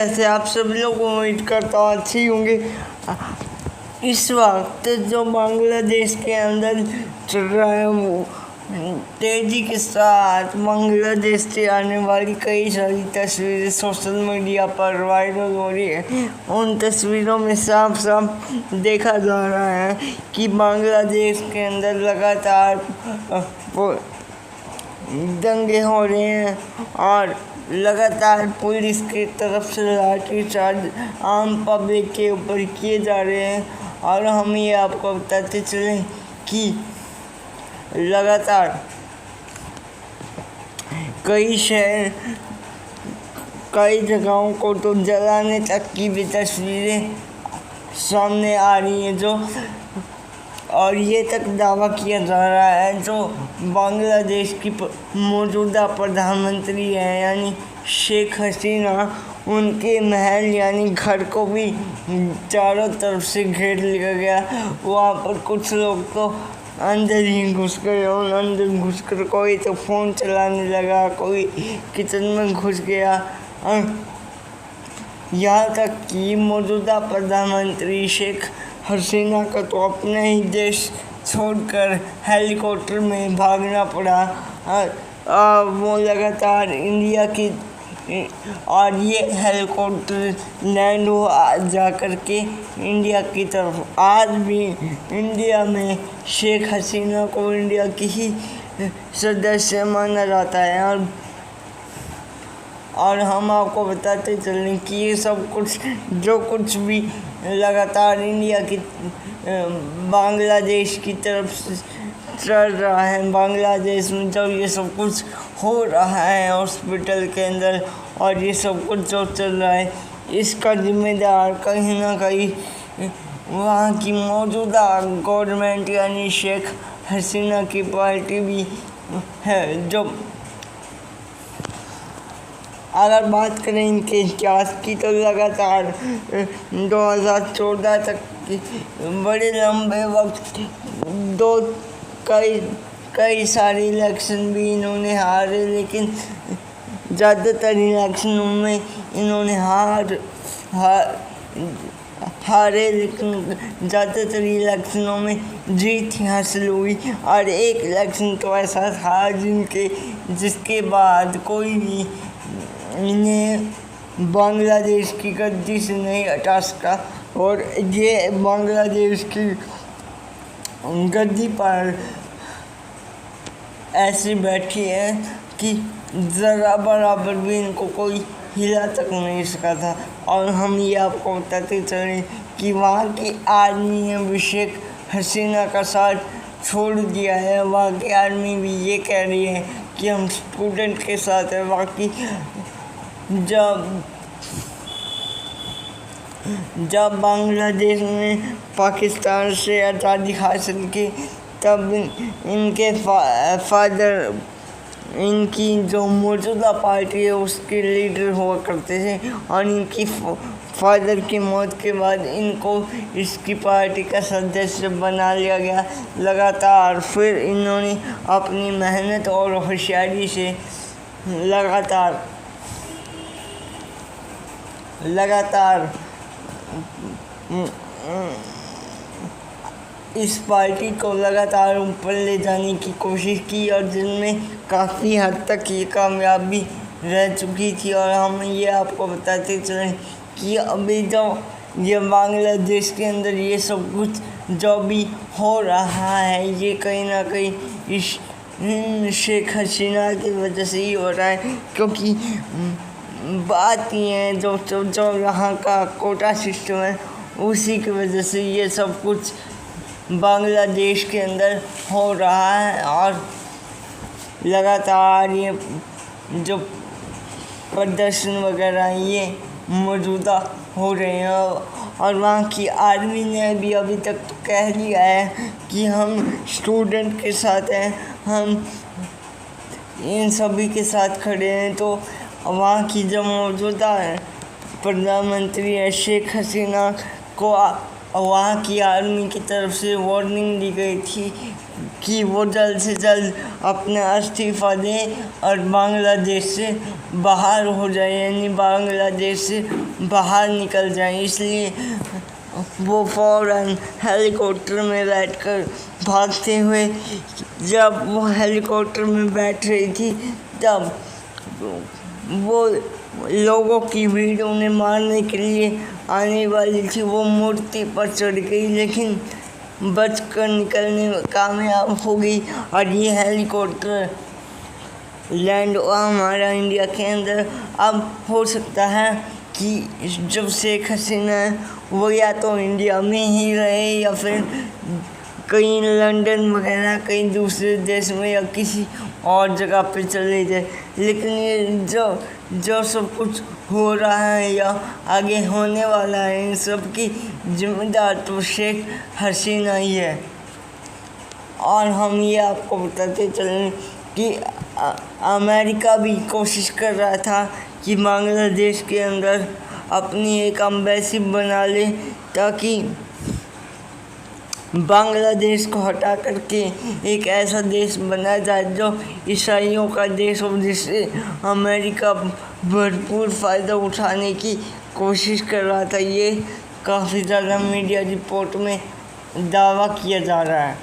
ऐसे आप सभी लोग उम्मीद करता हूँ अच्छी होंगे। इस वक्त जो बांग्लादेश के अंदर चल रहा है वो तेजी के साथ बांग्लादेश से आने वाली कई सारी तस्वीरें सोशल मीडिया पर वायरल हो रही है। उन तस्वीरों में साफ साफ देखा जा रहा है कि बांग्लादेश के अंदर लगातार दंगे हो रहे हैं और लगातार पुलिस की तरफ से लाठीचार्ज आम पब्लिक के ऊपर किए जा रहे हैं। और हम ये आपको बताते चलें कि लगातार कई शहर कई जगहों को तो जलाने तक की भी तस्वीरें सामने आ रही हैं जो और ये तक दावा किया जा रहा है जो बांग्लादेश की मौजूदा प्रधानमंत्री है यानी शेख हसीना, उनके महल यानी घर को भी चारों तरफ से घेर लिया गया। वहाँ पर कुछ लोग तो अंदर ही घुस गए और अंदर घुसकर कोई तो फ़ोन चलाने लगा, कोई किचन में घुस गया। यहाँ तक कि मौजूदा प्रधानमंत्री शेख हसीना का तो अपने ही देश छोड़कर हेलीकॉप्टर में भागना पड़ा। वो लगातार इंडिया की और ये हेलीकॉप्टर लैंड हुआ जा कर के इंडिया की तरफ। आज भी इंडिया में शेख हसीना को इंडिया की ही सदस्य माना जाता है। और हम आपको बताते चलें कि ये सब कुछ जो कुछ भी लगातार इंडिया की बांग्लादेश की तरफ से चल रहा है, बांग्लादेश में जब ये सब कुछ हो रहा है हॉस्पिटल के अंदर और ये सब कुछ जो चल रहा है, इसका जिम्मेदार कहीं ना कहीं वहाँ की मौजूदा गवर्नमेंट यानी शेख हसीना की पार्टी भी है। जो अगर बात करें इनके इतिहास की तो लगातार 2014 तक की बड़े लंबे वक्त कई सारे इलेक्शन भी इन्होंने हारे, लेकिन ज़्यादातर इलेक्शनों में इन्होंने हारे लेकिन ज़्यादातर इलेक्शनों में जीत हासिल हुई। और एक इलेक्शन तो ऐसा था जिसके बाद कोई भी इन्हें बांग्लादेश की गद्दी से नहीं हटा सका और ये बांग्लादेश की गद्दी पर ऐसी बैठी है कि ज़रा बराबर भी इनको कोई हिला तक नहीं सका था। और हम ये आपको बताते चलें कि वहाँ की आर्मी ने भी शेख हसीना का साथ छोड़ दिया है। वहाँ की आर्मी भी ये कह रही है कि हम स्टूडेंट के साथ है। बाकी जब बांग्लादेश ने पाकिस्तान से आज़ादी हासिल की तब इनके फादर इनकी जो मौजूदा पार्टी है उसके लीडर हुआ करते थे और इनकी फादर की मौत के बाद इनको इसकी पार्टी का सदस्य बना लिया गया। लगातार फिर इन्होंने अपनी मेहनत और होशियारी से लगातार इस पार्टी को लगातार ऊपर ले जाने की कोशिश की और जिनमें काफ़ी हद तक ये कामयाबी रह चुकी थी। और हम ये आपको बताते चलें कि अभी जो ये बांग्लादेश के अंदर ये सब कुछ जो भी हो रहा है ये कहीं ना कहीं इस शेख हसीना की वजह से ही हो रहा है। क्योंकि बात ये है जो यहाँ का कोटा सिस्टम है उसी की वजह से ये सब कुछ बांग्लादेश के अंदर हो रहा है। और लगातार ये जो प्रदर्शन वगैरह ये मौजूदा हो रहे हैं और वहाँ की आर्मी ने भी अभी तक तो कह दिया है कि हम स्टूडेंट के साथ हैं, हम इन सभी के साथ खड़े हैं। तो वहाँ की जो मौजूदा प्रधानमंत्री है शेख हसीना को वहाँ की आर्मी की तरफ से वार्निंग दी गई थी कि वो जल्द से जल्द अपना इस्तीफ़ा दें और बांग्लादेश से बाहर हो जाए, यानी बांग्लादेश से बाहर निकल जाए। इसलिए वो फ़ौरन हेलीकॉप्टर में बैठकर भागते हुए, जब वो हेलीकॉप्टर में बैठ रही थी तब वो लोगों की भीड़ उन्हें मारने के लिए आने वाली थी। वो मूर्ति पर चढ़ गई लेकिन बचकर निकलने में कामयाब हो गई और ये हेलीकॉप्टर लैंड हुआ हमारा इंडिया के अंदर। अब हो सकता है कि जब शेख हसीना है वो या तो इंडिया में ही रहे या फिर कहीं लंदन वगैरह कहीं दूसरे देश में या किसी और जगह पे चले जाए। लेकिन ये जो सब कुछ हो रहा है या आगे होने वाला है, इन सब की जिम्मेदार तो शेख हसीना ही है। और हम ये आपको बताते चलें कि अमेरिका भी कोशिश कर रहा था कि बांग्लादेश के अंदर अपनी एक एम्बेसी बना ले ताकि बांग्लादेश को हटा करके एक ऐसा देश बना जाए जो ईसाइयों का देश हो, जिससे अमेरिका भरपूर फ़ायदा उठाने की कोशिश कर रहा था। ये काफ़ी ज़्यादा मीडिया रिपोर्ट में दावा किया जा रहा है।